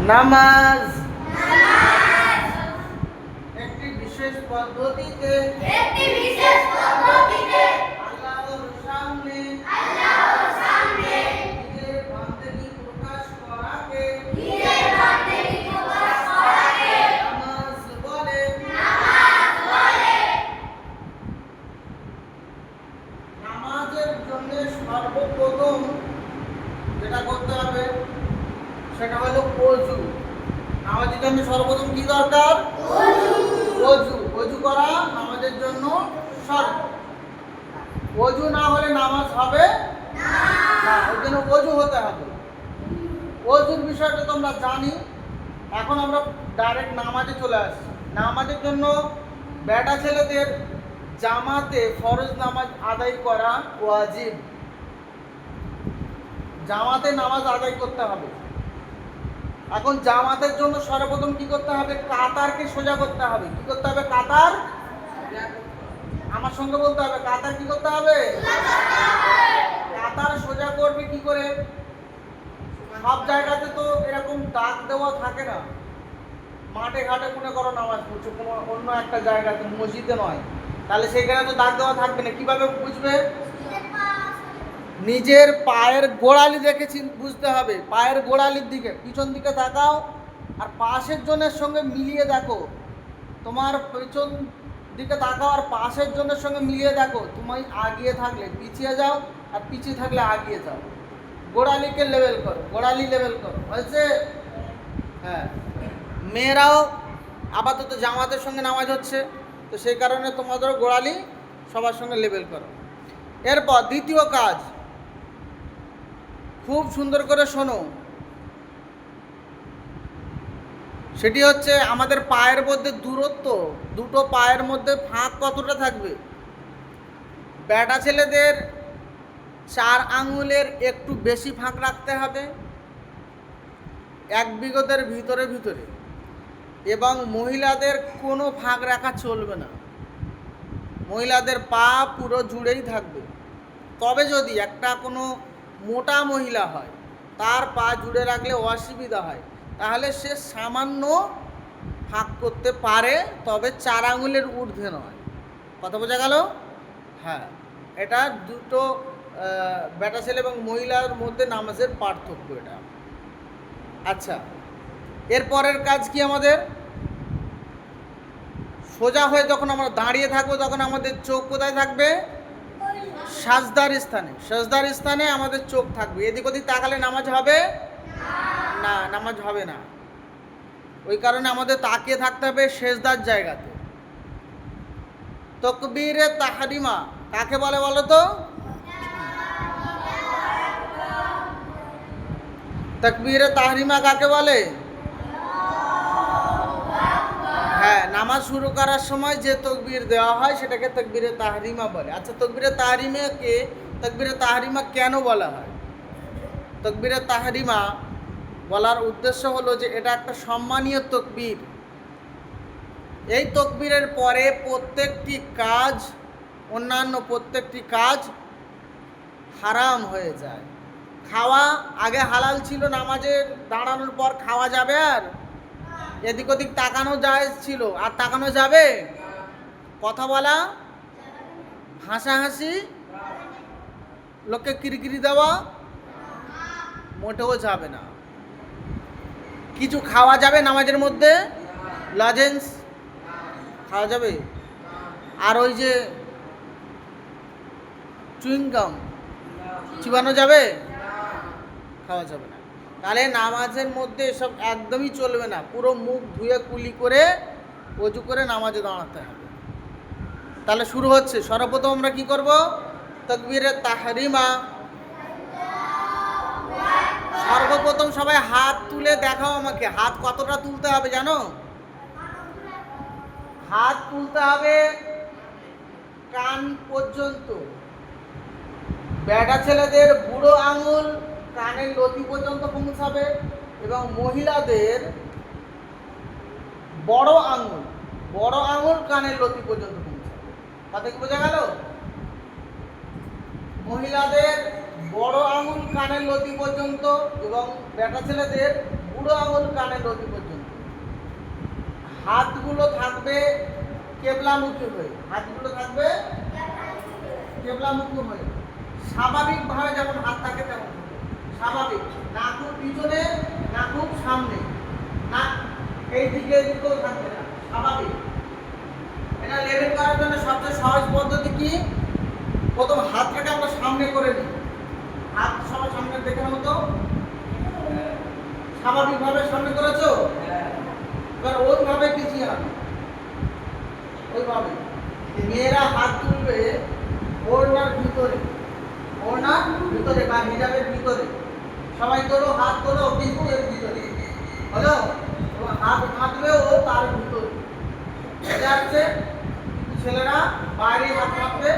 নামাজ একটি বিশেষ পদ্ধতিতে আল্লাহর সামনে নিজের বান্দেগি প্রকাশ করাকে নামাজ বলে। নামাজের জন্য সর্বপ্রথম যেটা করতে হবে সেটা হলো ওযু। নামাজের জন্য সর্বপ্রথম কি দরকার? ওযু। ওযু করা নামাজের জন্য শর্ত। ওযু না হলে নামাজ হবে না, ওই জন্য ওযু হতে হবে। ওযুর বিষয়টা তো আমরা জানি। এখন আমরা ডাইরেক্ট নামাজে চলে আসছি। নামাজের জন্য বেটা ছেলেদের জামাতে ফরজ নামাজ আদায় করা ওয়াজিব। জামাতে নামাজ আদায় করতে হবে। এখন জামাতের জন্য সর্বপ্রথম কি করতে হবে? কাতারকে সোজা করতে হবে। কি করতে হবে? কাতার। আমার সঙ্গে বলতে হবে, কাতার কি করতে হবে? কাতার সোজা করবে কি করে? সব জায়গাতে তো এরকম দাগ দেওয়া থাকে না। মাঠে ঘাটে মনে করো নামাজ পড়ছো কোনো অন্য একটা জায়গাতে, মসজিদে নয়, তাহলে সেখানে তো দাগ দেওয়া থাকবে না। কিভাবে বুঝবে? নিজের পায়ের গোড়ালি দেখে বুঝতে হবে। পায়ের গোড়ালির দিকে, পিছন দিকে তাকাও আর পাশের জনের সঙ্গে মিলিয়ে দেখো। তোমার পিছন দিকে তাকাও আর পাশের জনের সঙ্গে মিলিয়ে দেখো। তুমি আগিয়ে থাকলে পিছিয়ে যাও, আর পিছিয়ে থাকলে আগিয়ে যাও। গোড়ালিকে লেভেল করো, গোড়ালি লেভেল করো, হয়েছে? হ্যাঁ, মেয়েরাও আপাতত জামাতের সঙ্গে নামাজ হচ্ছে, তো সেই কারণে তোমাদের গোড়ালি সবার সঙ্গে লেভেল করো। এরপর দ্বিতীয় কাজ, খুব সুন্দর করে শোনো, সেটি হচ্ছে আমাদের পায়ের মধ্যে দূরত্ব, দুটো পায়ের মধ্যে ফাঁক কতটা থাকবে? বেটা ছেলেদের 4 আঙুলের একটু বেশি ফাঁক রাখতে হবে 1 বিগতের ভিতরে ভিতরে, এবং মহিলাদের কোনো ফাঁক রাখা চলবে না। মহিলাদের পা পুরো জুড়েই থাকবে। তবে যদি একটা কোনো মোটা মহিলা হয়, তার পা জুড়ে রাখলে অসুবিধা হয়, তাহলে সে সামান্য ফাঁক করতে পারে, তবে 4 আঙুলের ঊর্ধ্বে নয়। কথা বোঝা গেল? হ্যাঁ, এটা দুটো বেটা ছেলে এবং মহিলার মধ্যে নামাজের পার্থক্য এটা। আচ্ছা, এর পরের কাজ কি আমাদের? সোজা হয়ে যখন আমরা দাঁড়িয়ে থাকবো তখন আমাদের চোখ কোথায় থাকবে? সাজদার স্থানে। সাজদার স্থানে আমাদের চোখ থাকবে। এদিক ওদিক তাকালে নামাজ হবে না, নামাজ হবে না। ওই কারণে আমাদের তাকিয়ে থাকতে হবে সেজদার জায়গাতে। তাকবীরে তাহরিমা কাকে বলে বলো তো? তাকবীরে তাহরিমা কাকে বলে? হ্যাঁ, নামাজ শুরু করার সময় যে তাকবীর দেওয়া হয় সেটাকে তাকবীরে তাহরিমা বলে। আচ্ছা, তাকবীরে তাহরিমা কেন বলা হয়? তাকবীরে তাহরিমা বলার উদ্দেশ্য হলো যে এটা একটা সম্মানীয় তাকবীর। এই তাকবীরের পরে অন্যান্য প্রত্যেকটি কাজ হারাম হয়ে যায়। খাওয়া আগে হালাল ছিল, নামাজে দাঁড়ানোর পর খাওয়া যাবে? আর এদিক ওদিক তাকানো জায়েজ ছিল, আর তাকানো যাবে? কথা বলা, হাসাহাসি, লোককে কিরকিরি দেওয়া মোটেও যাবে না। কিছু খাওয়া যাবে নামাজের মধ্যে? লজেন্স খাওয়া যাবে? আর ওই যে চুইংগাম চিবানো যাবে? খাওয়া যাবে না। তাহলে নামাজের মধ্যে এসব একদমই চলবে না। পুরো মুখ ধুয়ে কুলি করে ওযু করে নামাজে দাঁড়াতে হবে। তাহলে শুরু হচ্ছে। সর্বপ্রথম আমরা কি করব? তাকবীরে তাহরিমা। সর্বপ্রথম সবাই হাত তুলে দেখাও আমাকে। হাত কতটা তুলতে হবে জানো? হাত তুলতে হবে কান পর্যন্ত। বেটা ছেলেদের বুড়ো আঙুল কানের লতি পর্যন্ত পৌঁছাবে, এবং মহিলাদের বড় আঙুল কানের লতি পর্যন্ত পৌঁছাবে। কথা কি বোঝা গেল? মহিলাদের বড় আঙুল কানের লতি পর্যন্ত এবং বেটা ছেলেদের বুড়ো আঙুল কানের লতি পর্যন্ত। হাতগুলো থাকবে কেবলামুখী হয়ে, হাতগুলো থাকবে কেবলামুখী হয়ে। স্বাভাবিকভাবে যেমন হাত থাকে তেমন স্বাভাবিক, না খুব পিছনে না খুব সামনে, না এই দিকে এদিকেও থাকবে না, স্বাভাবিক। এটা লেভেল করার জন্য সবচেয়ে সহজ পদ্ধতি কি? প্রথম হাতটাকে আমরা সামনে করে নিই। হাত সবার সামনে দেখে নেব তো, স্বাভাবিকভাবে সামনে করেছো। এবার ওইভাবে পিছিয়ে আনো, ওইভাবে। মেয়েরা হাত তুলবে ওড়নার ভিতরে, ওড়নার ভিতরে বা হিজাবের ভিতরে। সবাই তোলো, হাত তোলো, কিন্তু এর ভিতরে হলো। হাত মাতবেও তার ভিতরে। এটা হচ্ছে ছেলেরা বাইরে হাত মাতবে,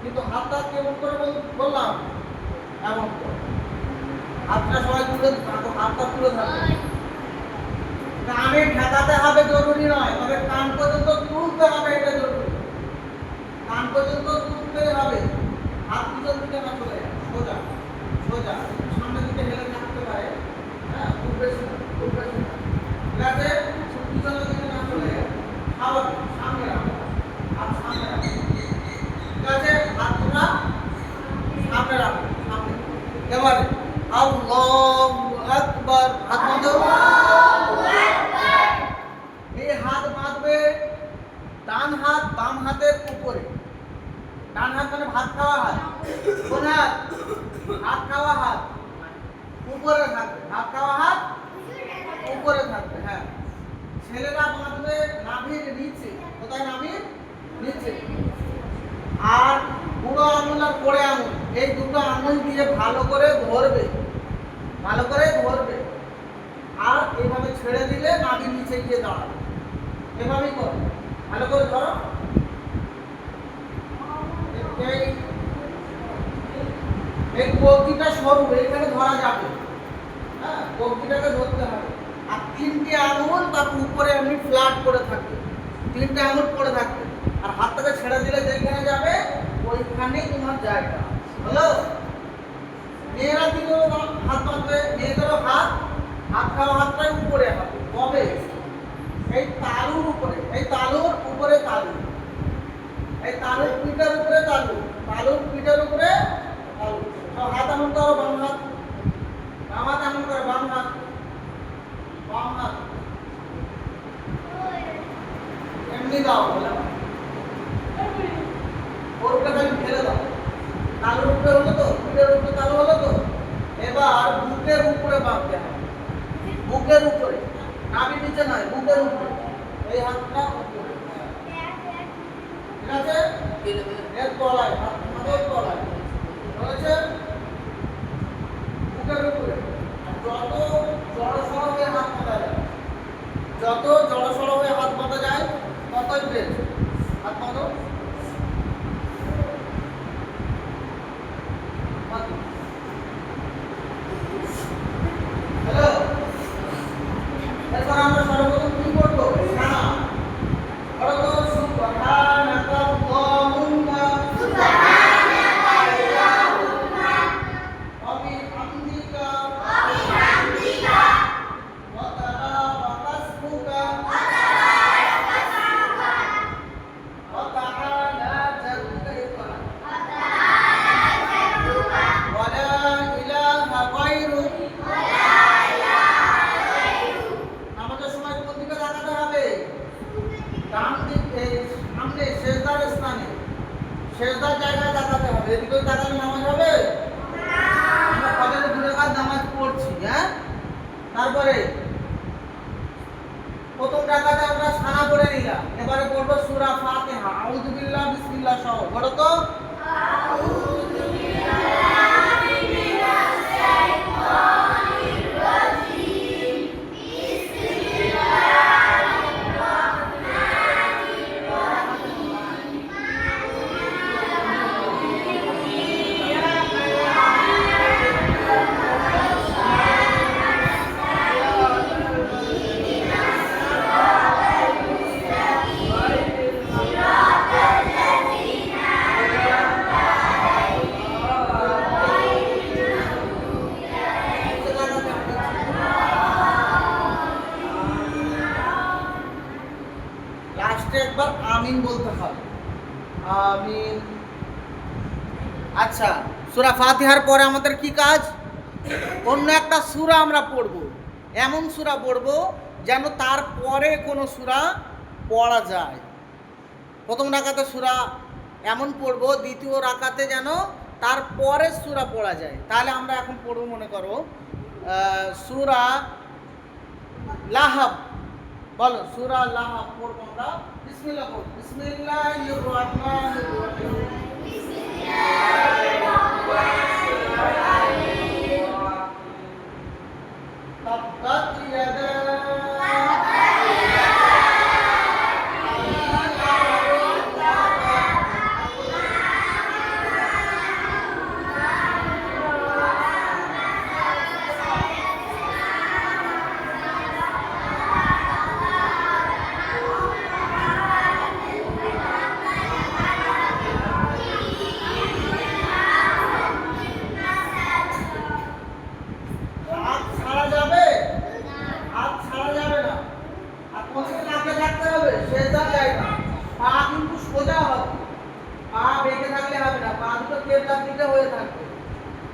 কিন্তু হাতটা কেমন করে বললাম, এমন করে হাতটা সবাই তুলে, হাতটা তুলে থাকবে। কানে ঠেকাতে হবে জরুরি নয়, তবে কান পর্যন্ত তুলতে হবে, এটা জরুরি। কান পর্যন্ত তুলতে হবে, হাত পিছন দিকে না চলে যায়, সোজা সোজা সামনের দিকে হেলে থাকতে পারে। হ্যাঁ, খুব বেশি না, খুব বেশি না। ঠিক আছে, পিছনের দিকে না চলে যায়, স্বাভাবিক। সামনে রাখো, হাত সামনে রাখো। ঠিক আছে, হাত তোমরা সামনে রাখো, সামনে। এবারে আল্লাহু আকবার, হাত বাঁধো। এই হাত বাঁধবে ডান হাত বাম হাতের উপরে। ডান হাত মানে ভাত খাওয়া হাত, কোন হাত? ভাত খাওয়া হাত উপরে থাকবে, ভাত খাওয়া হাত উপরে থাকবে। হ্যাঁ, ছেলেরা বাঁধবে নাভির নিচে। কোথায়? নাভির নিচে। আর বুড়ো আঙুল আর কোড়ে আঙুল, এই দুটো আঙুল দিয়ে ভালো করে ধরবে, ভালো করে ধরবে। আর এইভাবে ছেড়ে দিলে নাভির নিচে গিয়ে দাঁড়াবে। এভাবেই করো, ভালো করে ধরো। এই কবজিটা সরু, এখানে ধরা যাবে। হ্যাঁ, কবজিটাকে ধরতে হবে। আর তিনটে আঙুল তার উপরে এমনি ফ্ল্যাট করে থাকবে, তিনটে আঙুল পড়ে থাকবে। আর হাতটাকে ছেড়ে দিলে যেখানে যাবে ওইখানেই তোমার জায়গা। হলো? মেয়েরা কি করবে? হাত বাঁধবে, মেয়েদেরও হাত, হাত খাওয়া হাতটাই উপরে হবে। কবে? এই তালুর উপরে, এই তালুর উপরে তালু, এই তালুর পিঠের উপরে তালু, তালুর পিঠের উপরে তালু। সব হাত এমন করো, বাম হাত, বাম হাত এমন করো, বাম হাত, বাম হাত এমনি দাও। ওর উপরে খালি ফেলে দাও। তালুর উপরে হলো তো, পিঠের উপরে তালু হলো তো। এবার বুকের উপরে বাঁধতে হবে, বুকের উপরে, নাভির নিচে নয়, বুকের উপরে। এই হাতটা উপরে, ঠিক আছে? এর তলায়, হাতের তলায় রয়েছে, বুকের উপরে। যত জড়সড় হয়ে হাত বাঁধা যায়, যত জড়সড় হয়ে হাত বাঁধা যায় ততই বেশ। হাত বাঁধো। হ্যালো, এরপর আমরা সর্বপ্রথম কি করবো? সানা। বলো তো, সুবহানাকা আল্লাহুম্মা ওয়া বিহামদিকা একবার আমিন বলতে হবে, আমিন। আচ্ছা, সূরা ফাতিহার পরে আমাদের কি কাজ? অন্য একটা সূরা আমরা পড়ব, এমন সূরা পড়ব যেন তার পরে কোনো সূরা পড়া যায়। প্রথম রাকাতে সূরা এমন পড়ব, দ্বিতীয় রাকাতে যেন তার পরে সূরা পড়া যায়। তাহলে আমরা এখন পড়ব, মনে করো সূরা লাহাব। বলো, সূরা লাহাব পড়ব আমরা। বিসমিল্লাহ পড়ব। বিসমিল্লাহির রহমানির রহিম। তাব্বাত ইয়াদা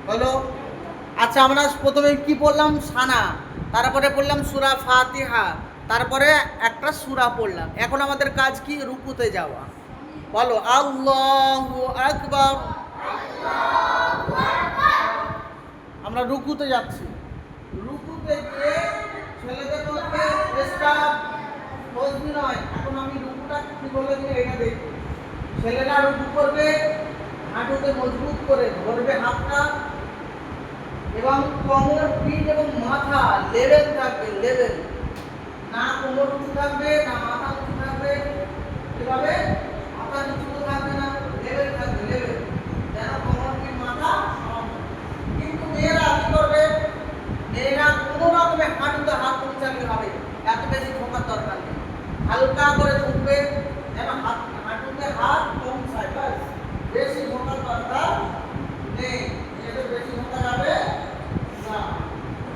হলো। আচ্ছা, আমরা প্রথমে কি পড়লাম? সানা, তারপরে পড়লাম সূরা ফাতিহা, তারপরে একটা সূরা পড়লাম। এখন আমাদের কাজ কি? রুকুতে যাওয়া। বলো, আল্লাহু আকবার। আমরা রুকুতে যাচ্ছি। রুকুতে গিয়ে ছেলেদের মধ্যে স্টাফ বসবি নয়। এখন আমি রুকুটা কি বলে দিই এটা দেখি। ছেলেরা রুকু করবে, হাঁটুতে মজবুত করে ধরবে হাতটা, এবং কোমর, পিঠ এবং মাথা লেভেল থাকবে, লেভেল। না কোমর উঁচু থাকবে, না মাথা উঁচু থাকবে। এভাবে মাথা নিচু থাকবে না, লেভেল থাকবে, লেভেল, যেন কোমর, পিঠ, মাথা সমান। কিন্তু মেয়েরা কি করবে? মেয়েরা কোনো রকমে হাঁটুতে হাত পৌঁছাতে হবে, এত বেশি ঝোঁকার দরকার নেই। হালকা করে ঝুঁকবে যেন হাঁটুতে হাত পৌঁছায়, ব্যাস। বেশি ঝোঁকার দরকার নেই, এদের বেশি ঝোঁকা যাবে না।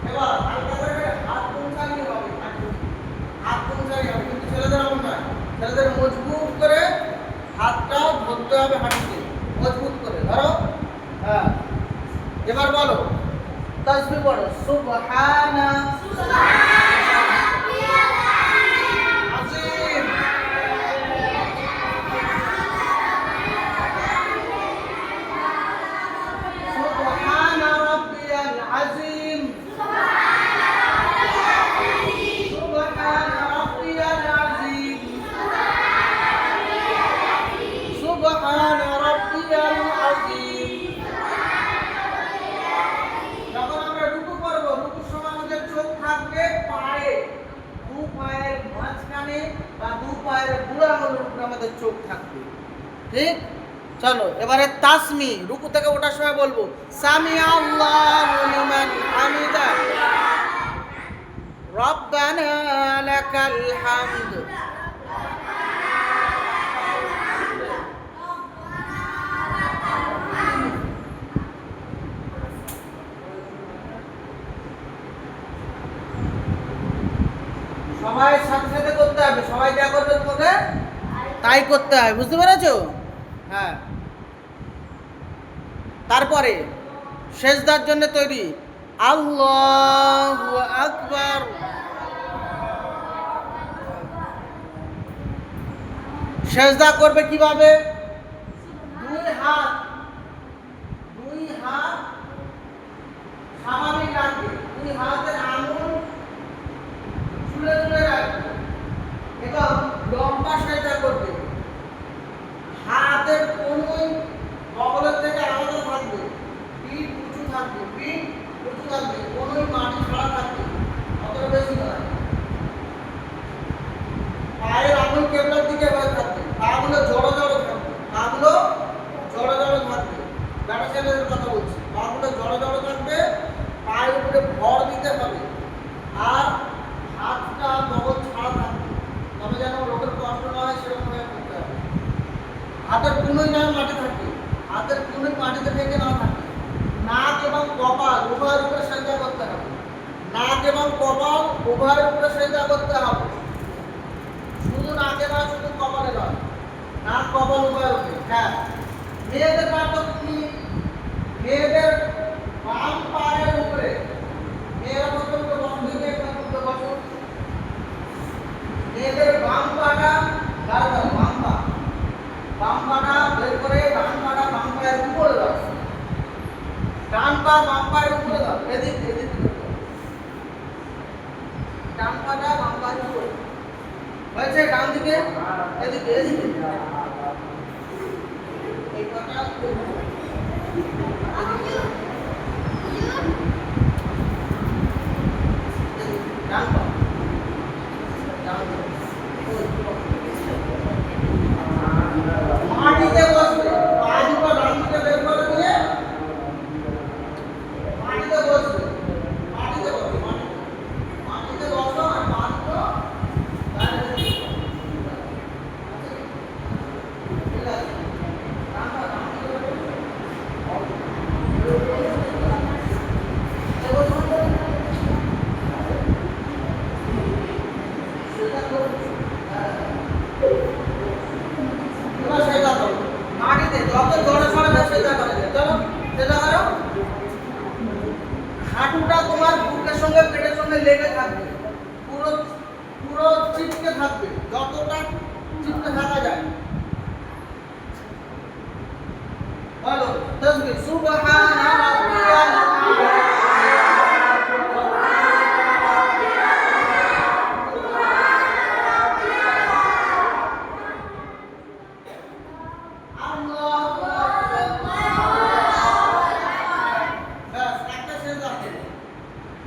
এবার হালকা করে হাত পৌঁছানি হবে, হাত পৌঁছানি হবে। কিন্তু ছেলেদের এমন নয়, ছেলেদের মজবুত করে হাতটা ধরতে হবে, হাঁটুতে মজবুত করে ধরো। হ্যাঁ, এবার বলো, তাসবিহ পড়ো। সুবহানা আজিম, সুবহানা রাব্বিয়াল আজিম, সুবহানা রাব্বিয়াল আজিম, সুবহানা রাব্বিয়াল আজিম। যখন আমরা রুকু করব, রুকুর সময় আমাদের চোখ থাকবে পায়ে, দু পায়ের মাঝখানে বা দু পায়ের বুড়া আঙুলের উপরে আমাদের চোখ থাকবে, ঠিক? চলো এবারে তাসমি, রুকু থেকে ওঠার সময় বলবো সামি আল্লাহু লিমান হামিদা, রব্বানা লাকাল হামদ। সবাই সাথে সাথে করতে হবে, সবাই যা করবে তোমাকে তাই করতে হবে, বুঝতে পেরেছো? হ্যাঁ। তারপরে সেজদার জন্য তৈরি, আল্লাহু আকবার। সেজদা করবে কিভাবে? দুই হাত স্বাভাবিক রাখবে, দুই হাতের আঙুল তুলে তুলে রাখবে এবং লম্বা সেজদা করবে। হাতের কোনোই বগলের থেকে আলাদা থাকবে, পিঠ উঁচু থাকবে, কোনোই মাটি ছাড়া থাকবে, অতটা বেশি নয়। পায়ের আঙুল কেবলার দিকে হয়ে থাকবে, পাগুলো জড়ো জড়ো থাকবে, বেটা ছেলেদের কথা বলছি। পাগুলো জড়ো জড়ো থাকবে, পায়ের উপরে ভর দিতে হবে, আর হাতটা বগল ছাড়া থাকবে, তবে যেন লোকের কষ্ট না হয় সেরকম ভাবে করতে হবে। হাতের কোনোই যেন মাটি থাকবে, হাতের কোনোই মাটিতে থেকে না থাকে। নাক এবং কপাল উভয়ের উপরে সেজদা করতে হবে, নাক এবং কপাল উভয়ের উপরে সেজদা করতে হবে। শুধু নাক নাকে নয়, শুধু কপালে নয়, নাক কপাল উভয় ওঠে। হ্যাঁ, মেয়েদের পার্থক্য কি? মেয়েদের বাম পায়ের উপরে, মেয়েরা প্রথমে বসবে, বসো, মেয়েদের বাম পাটা বাম পাটা বের করে ডান পাটা বাম পায়ের উপরে দাও, ডান পা বাম পায়ের উপরে দাও, এদিক এদিক, ডান পাটা বাম পায়ের উপরে হয়েছে, ডান দিকে এদিকে এদিকে, এই পাটা ডান পা মাটিতে বসবে, পা দুটো ডান দিকে বের করে দিয়ে মাটিতে বসবে, মাটিতে বসবে, মাটিতে বসো আর পা দুটো মাটিতে যত জোরে সরে সেটা করে, চলো সেটা করো। হাঁটুটা তোমার বুকের সঙ্গে পেটের সঙ্গে লেগে থাকবে, পুরো পুরো চিপকে থাকবে, যতটা চিপকে থাকা যায়। বলো তাসবিহ সুবহানা রাব্বিয়াল আ'লা।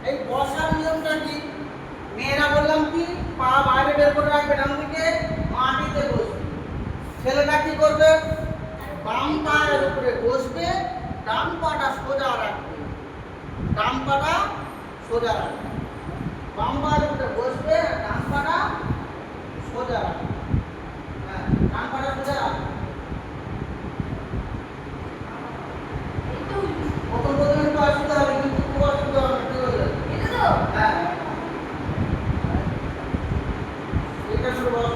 এই বসার নিয়মটা কি? মেয়েরা বললাম কি, পা বাইরে বের করে রাখবে, ডান দিকে মাটিতে বসবে। ছেলেটা কি করবে? বাম পায়ের উপরে বসবে, ডান পাটা সোজা রাখবে, ডান পাটা সোজা রাখবে, বাম পায়ের উপরে বসবে, ডান পাটা সোজা রাখবে। হ্যাঁ, ডান পাটা সোজা রাখবে। প্রথম একটু অসুবিধা হবে, কিন্তু খুব অসুবিধা হবে, ঠিক হয়ে যাবে। হ্যাঁ, এটা শুরু করো।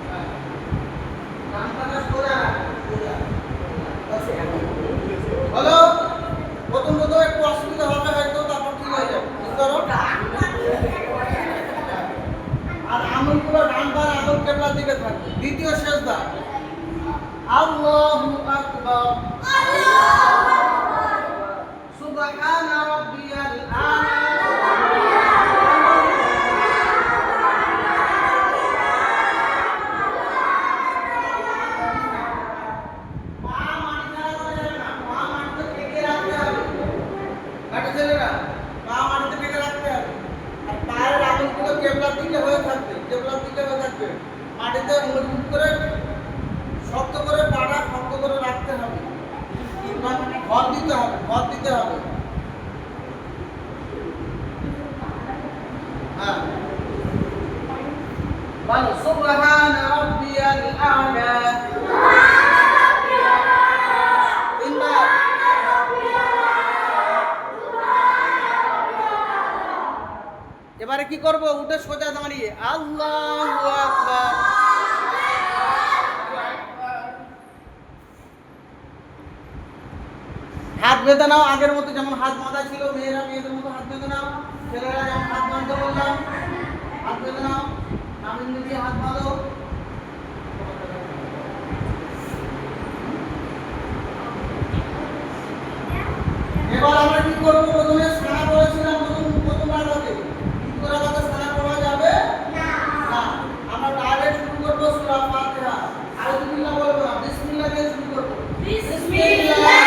হ্যাঁ, ডান পাটা সোজা রাখবে, সোজা। বলো, প্রথম একটু অসুবিধা হবে হয়তো, তারপর ঠিক হয়ে যাবে। কি করো? আর আঙুলগুলো ডান পায়ের আঙুল কেবলার দিকে থাকবে। দ্বিতীয় সেজদা, আল্লাহু আকবার, সুবহানা রাব্বিয়াল আ'লা। মাটিতে মজবুত করে শক্ত করে পাড়া শক্ত করে রাখতে হবে, ভর দিতে হবে, ভর দিতে হবে। হ্যাঁ, বলো সুবহানা রাব্বিয়াল আ'লা। তিনবার। এবারে কি করব? উঠে সোজা দাঁড়িয়ে আল্লাহু আকবার। হাত বেঁধে নাও, আগের মতো যেমন হাত বাঁধা ছিল, মেয়েরা মেয়েদের মতো হাত বেঁধে নাও, ছেলেরা যেমন হাত বাঁধতে বললাম হাত বেঁধে নাও, নামিন দিয়ে হাত বাঁধো। এবার আমরা কি করবো? প্রথমে সানা করেছিলাম, প্রথম রাকাতে, দ্বিতীয় রাকাতে সানা করা যাবে না। আমরা ডাইরেক্ট শুরু করবো সূরা ফাতিহা। আউযুবিল্লাহ বলবো না, বিসমিল্লাহ দিয়ে শুরু করবো। বিসমিল্লাহ।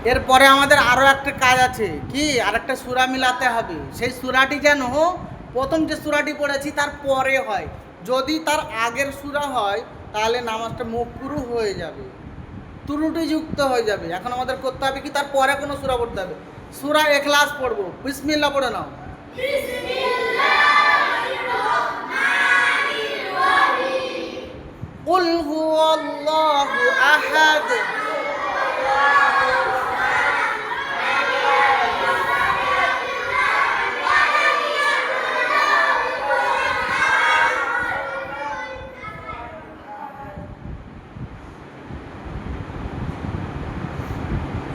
এরপরে আমাদের আরও একটা কাজ আছে, কি আরেকটা সূরা মিলাতে হবে। সেই সূরাটি যেন প্রথম যে সূরাটি পড়েছি তার পরে হয়। যদি তার আগের সূরা হয় তাহলে নামাজটা মাকরুহ হয়ে যাবে, ত্রুটিযুক্ত হয়ে যাবে। এখন আমাদের করতে হবে কি, তার পরে কোনো সূরা পড়তে হবে। সূরা ইখলাস পড়বো, বিসমিল্লাহ পড়ে নাও। কুল হুয়াল্লাহু আহাদ।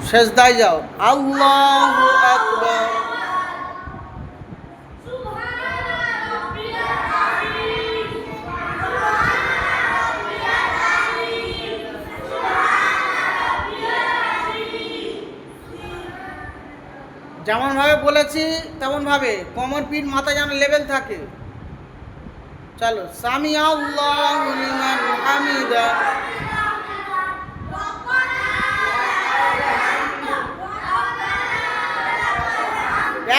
সেজদায় যাও, আল্লাহু আকবার। যেমন ভাবে বলেছি তেমন ভাবে কোমর পিঠ মাথা যেন লেভেল থাকে। চলো, সামি আল্লাহু লিমান হামিদা।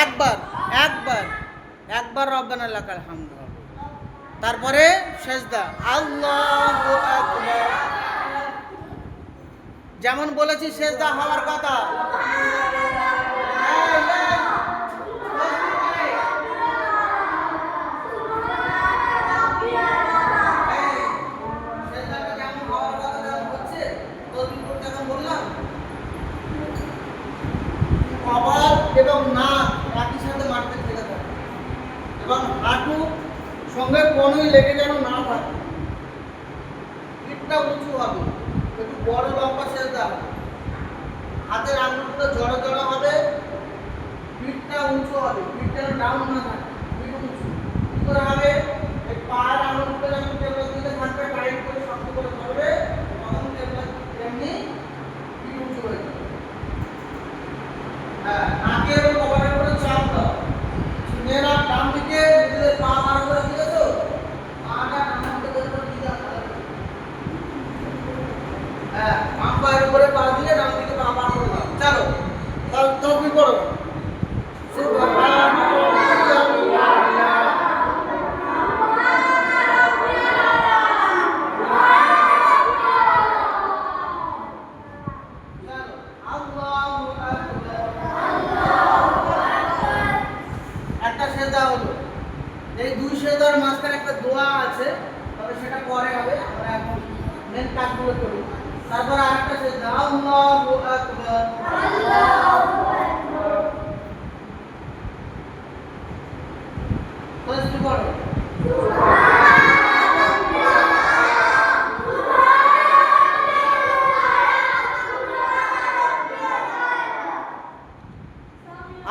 একবার একবার একবার রব্বানা লাকাল হামদ হবে। তারপরে সেজদা, আল্লাহু আকবার। যেমন বলেছি সেজদা হওয়ার কথা। কপাল এবং নাক একই সাথে মাটিতে ঠেকে থাকে এবং হাঁটু সঙ্গে কোনোই লেগে যেন না থাকে। পিঠটা উঁচু হবে, একটু বড় লম্বা সেজদা হবে, হাতের আঙুলগুলো জড়ো জড়ো হবে, পিঠটা উঁচু হবে, পিঠটা ডাউন না থাকে, পিঠ উঁচু। কি করে হবে? এই পায়ের আঙুলগুলো যখন টেবিলের দিকে থাকবে, টাইট করে শক্ত করে ধরবে, তখন টেবিলের এমনি পিঠ উঁচু হয়ে যাবে। নাকে এবং কপালের উপরে চাপ দাও। মেয়েরা ডান দিকে নিজেদের পা বার করে দিয়েছো, পাটা ডান দিকে করে দিতে হবে। বাম পায়ের উপরে পা দিয়ে ডান দিকে পা বার করে দাও। চলো, তাকবীর করো। এই দুই সেজদার মাঝখানে একটা দোয়া আছে, তবে সেটা পরে হবে, আমরা এখন মেন কাজগুলো করি। তারপর আরেকটা সেজদা, আল্লাহু আকবার। তাসবিহ পড়ো।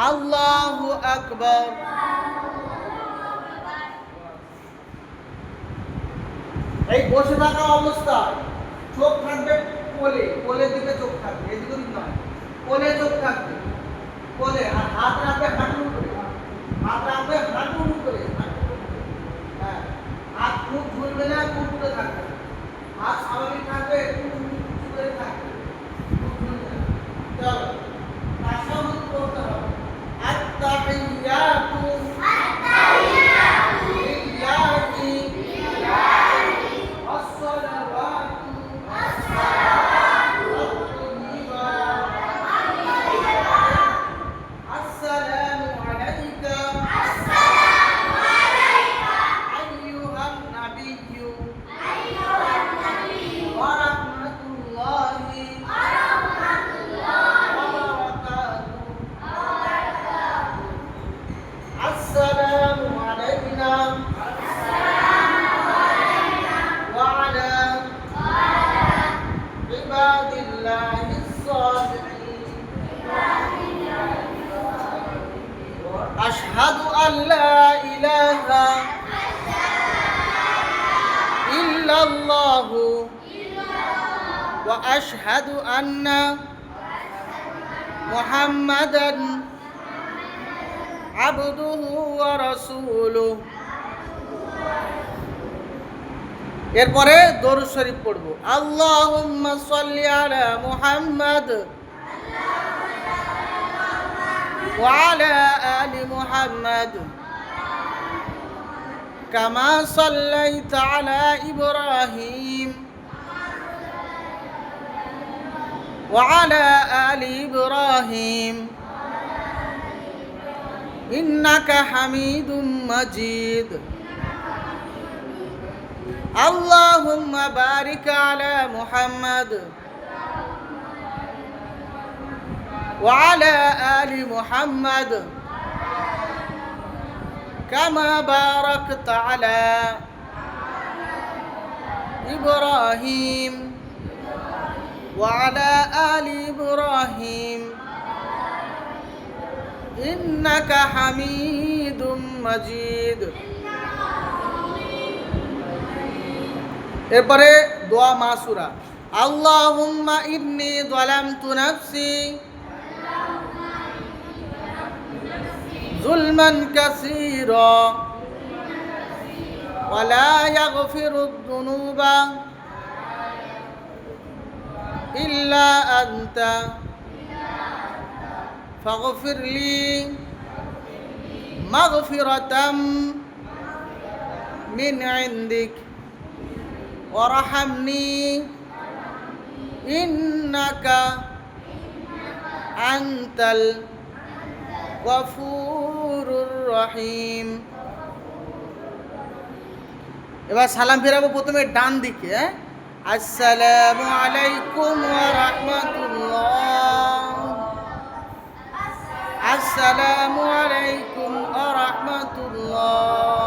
আল্লাহু আকবার। এই বসে থাকা অবস্থায় চোখ থাকবে কোলে, কোলের দিকে চোখ থাকবে, এদিকে নয়, কোলে চোখ থাকবে, কোলে। আর হাত রাখবে হাঁটুর উপরে, হাত রাখবে হাঁটুর উপরে। হ্যাঁ, হাত খুব ঝুলবে না, খুব উঠে থাকবে, হাত স্বাভাবিক থাকবে, একটু উঁচু করে থাকবে, খুব ঝুলবে না। চলো, তাশাহুদ করতে হবে। আত-তাহিয়াতু লিল্লাহি আশহাদু আল্লা ইলাহা ইল্লাল্লাহু ওয়া আশহাদু আন্না মুহাম্মাদান আবদুহু ওয়া রাসূলুহু। এরপরে দরুদ শরীফ পড়ব। আল্লাহুম্মা সাল্লি আলা মুহাম্মাদ وعلى آل محمد كما صليت على إبراهيم وعلى آل إبراهيم إنك حميد مجيد اللهم بارك على محمد وعلى آل محمد كما باركت على إبراهيم وعلى آل إبراهيم إنك حميد مجيد এরপরে দোয়া মাসুরা আল্লাহুম্মা ইন্নী যালামতু নাফসি যুলমান কাসীরা ওয়া লা ইয়াগফিরুদ যুনুবা ইল্লা আনতা ফাগফির লি মাগফিরাতাম মিন ইনদিক ওয়ারহামনি ইন্নাকা আনতাল গফুরুর রহিম। এবার সালাম ফেরাবো প্রথমে ডান দিকে। আসসালামু আলাইকুম ওয়া রাহমাতুল্লাহ। আসসালামু আলাইকুম ওয়া রাহমাতুল্লাহ।